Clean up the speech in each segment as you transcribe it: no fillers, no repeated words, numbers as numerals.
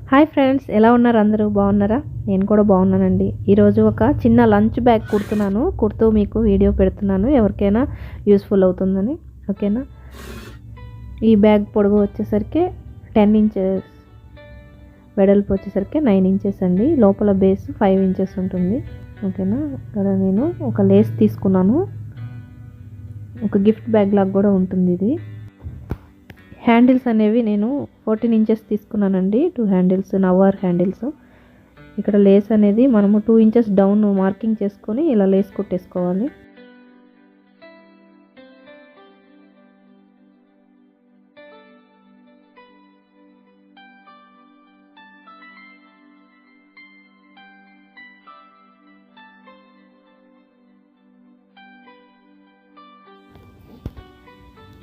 Hi friends, ఎలా ఉన్నారు? అందరూ బాగున్నారా? నేను కూడా బాగున్నానండి. ఈరోజు ఒక చిన్న లంచ్ బ్యాగ్ కుడుతూ మీకు వీడియో పెడుతున్నాను. ఎవరికైనా యూస్ఫుల్ అవుతుందని. ఓకేనా? ఈ బ్యాగ్ పొడవు వచ్చేసరికి 10 ఇంచెస్, వెడల్పు వచ్చేసరికి 9 ఇంచెస్ అండి. లోపల బేస్ 5 ఇంచెస్ ఉంటుంది. ఓకేనా? ఇక్కడ నేను ఒక లేస్ తీసుకున్నాను. ఒక గిఫ్ట్ బ్యాగ్ లాగా కూడా ఉంటుంది ఇది. హ్యాండిల్స్ అనేవి నేను 14 ఇంచెస్ తీసుకున్నానండి. 2 హ్యాండిల్స్, నవార్ హ్యాండిల్స్. ఇక్కడ లేస్ అనేది మనము 2 ఇంచెస్ డౌన్ మార్కింగ్ చేసుకొని ఇలా లేస్ కొట్టేసుకోవాలి.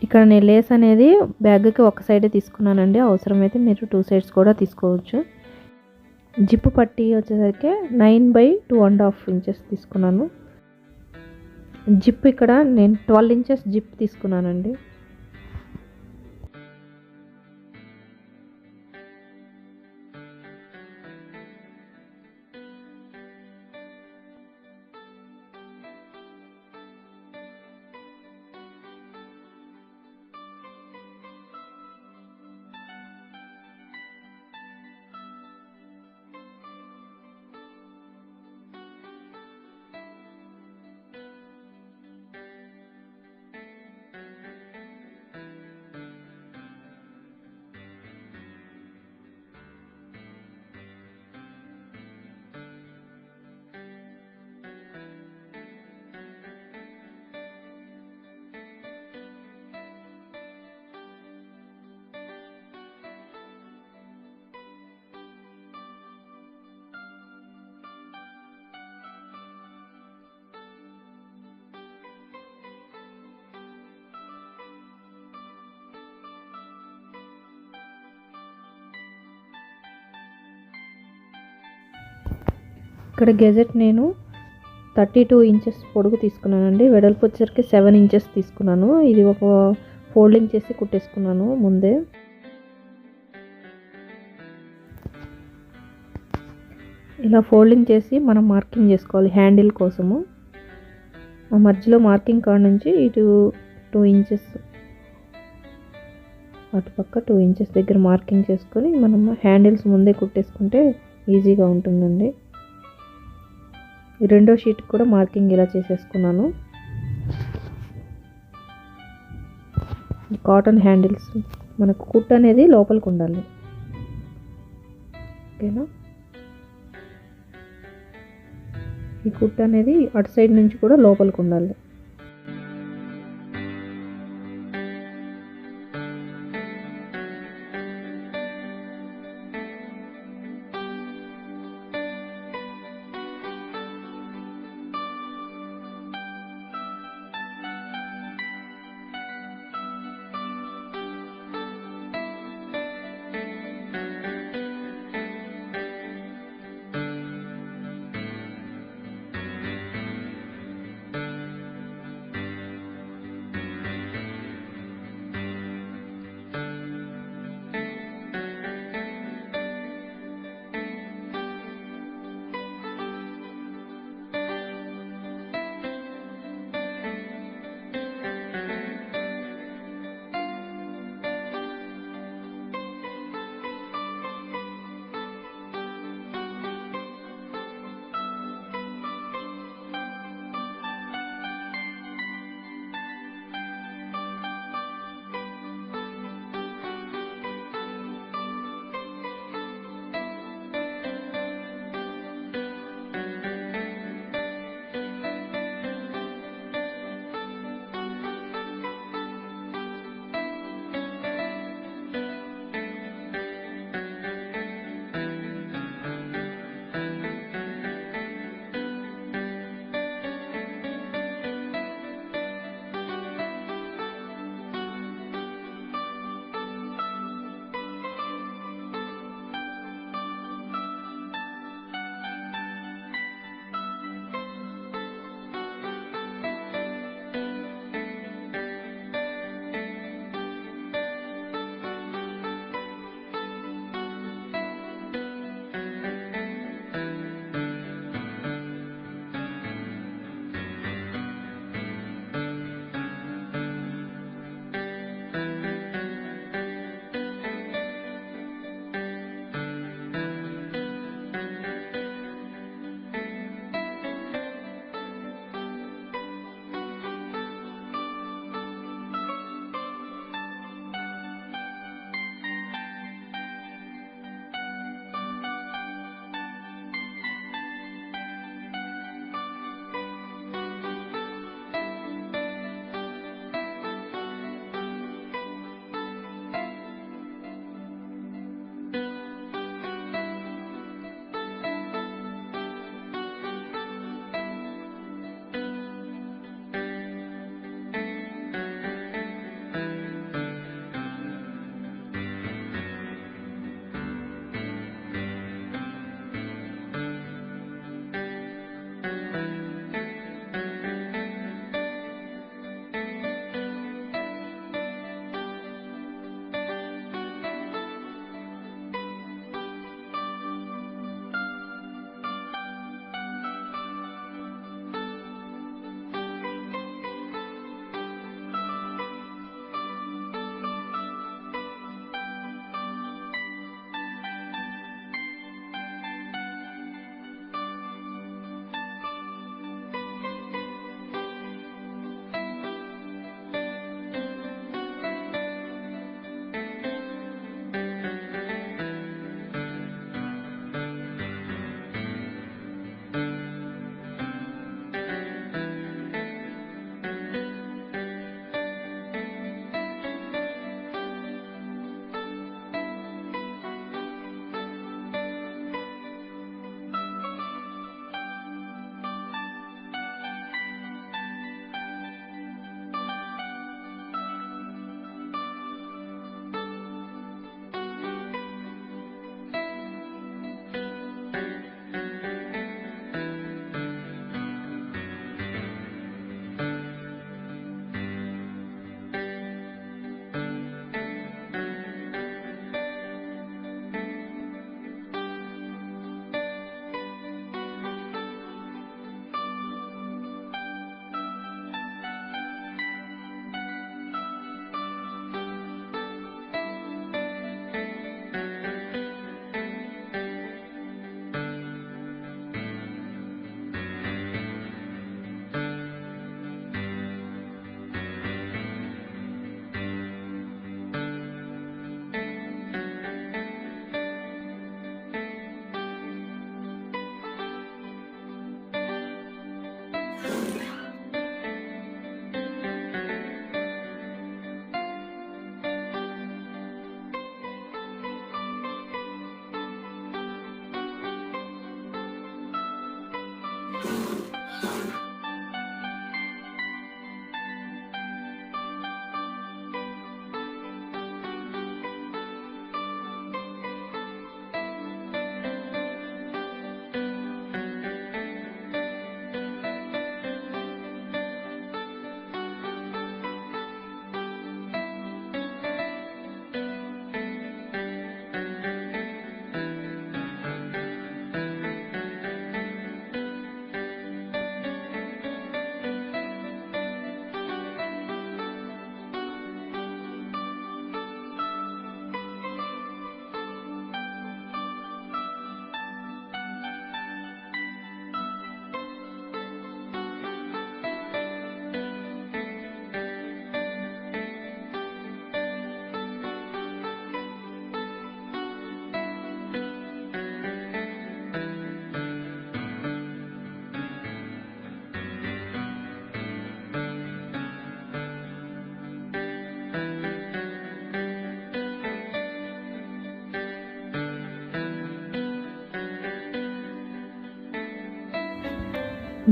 ఇక్కడ నేను లేస్ అనేది బ్యాగ్కి ఒక సైడే తీసుకున్నానండి. అవసరమైతే మీరు 2 సైడ్స్ కూడా తీసుకోవచ్చు. జిప్ పట్టి వచ్చేసరికి 9/2.5 ఇంచెస్ తీసుకున్నాను. జిప్ ఇక్కడ నేను 12 ఇంచెస్ జిప్ తీసుకున్నానండి. ఇక్కడ గెజెట్ నేను 32 ఇంచెస్ పొడుగు తీసుకున్నానండి. వెడల్పు వచ్చేసరికి 7 ఇంచెస్ తీసుకున్నాను. ఇది ఒక ఫోల్డింగ్ చేసి కుట్టేసుకున్నాను ముందే. ఇలా ఫోల్డింగ్ చేసి మనం మార్కింగ్ చేసుకోవాలి హ్యాండిల్ కోసము. ఆ మధ్యలో మార్కింగ్ కాడ నుంచి ఇటు 2 ఇంచెస్, అటుపక్క 2 ఇంచెస్ దగ్గర మార్కింగ్ చేసుకొని మనం హ్యాండిల్స్ ముందే కుట్టేసుకుంటే ఈజీగా ఉంటుందండి. రెండో షీట్ కూడా మార్కింగ్ ఇలా చేసేసుకున్నాను. కాటన్ హ్యాండిల్స్ మనకు కుట్ అనేది లోపలికి ఉండాలి. ఓకేనా? ఈ కుట్ అనేది అటు సైడ్ నుంచి కూడా లోపలికి ఉండాలి.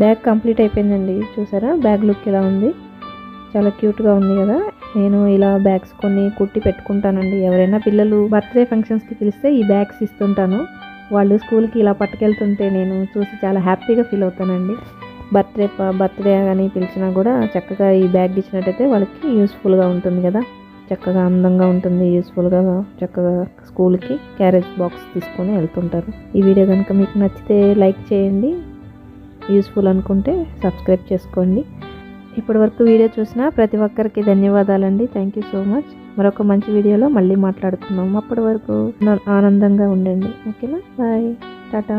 బ్యాగ్ కంప్లీట్ అయిపోయిందండి. చూసారా బ్యాగ్ లుక్ ఎలా ఉంది, చాలా క్యూట్గా ఉంది కదా. నేను ఇలా బ్యాగ్స్ కొన్ని కుట్టి పెట్టుకుంటానండి. ఎవరైనా పిల్లలు బర్త్డే ఫంక్షన్స్కి పిలిస్తే ఈ బ్యాగ్స్ ఇస్తుంటాను. వాళ్ళు స్కూల్కి ఇలా పట్టుకెళ్తుంటే నేను చూసి చాలా హ్యాపీగా ఫీల్ అవుతానండి. బర్త్డే అని పిలిచినా కూడా చక్కగా ఈ బ్యాగ్ ఇచ్చినట్టయితే వాళ్ళకి యూస్ఫుల్గా ఉంటుంది కదా, చక్కగా అందంగా ఉంటుంది, యూస్ఫుల్గా చక్కగా స్కూల్కి క్యారేజ్ బాక్స్ తీసుకొని వెళ్తుంటారు. ఈ వీడియో కనుక మీకు నచ్చితే లైక్ చేయండి, యూస్ఫుల్ అనుకుంటే సబ్స్క్రైబ్ చేసుకోండి. ఇప్పటి వరకు వీడియో చూసిన ప్రతి ఒక్కరికి ధన్యవాదాలండి. Thank you so much. మరొక మంచి వీడియోలో మళ్ళీ మాట్లాడుతున్నాం. అప్పటి వరకు ఆనందంగా ఉండండి. ఓకేనా, బాయ్, టాటా.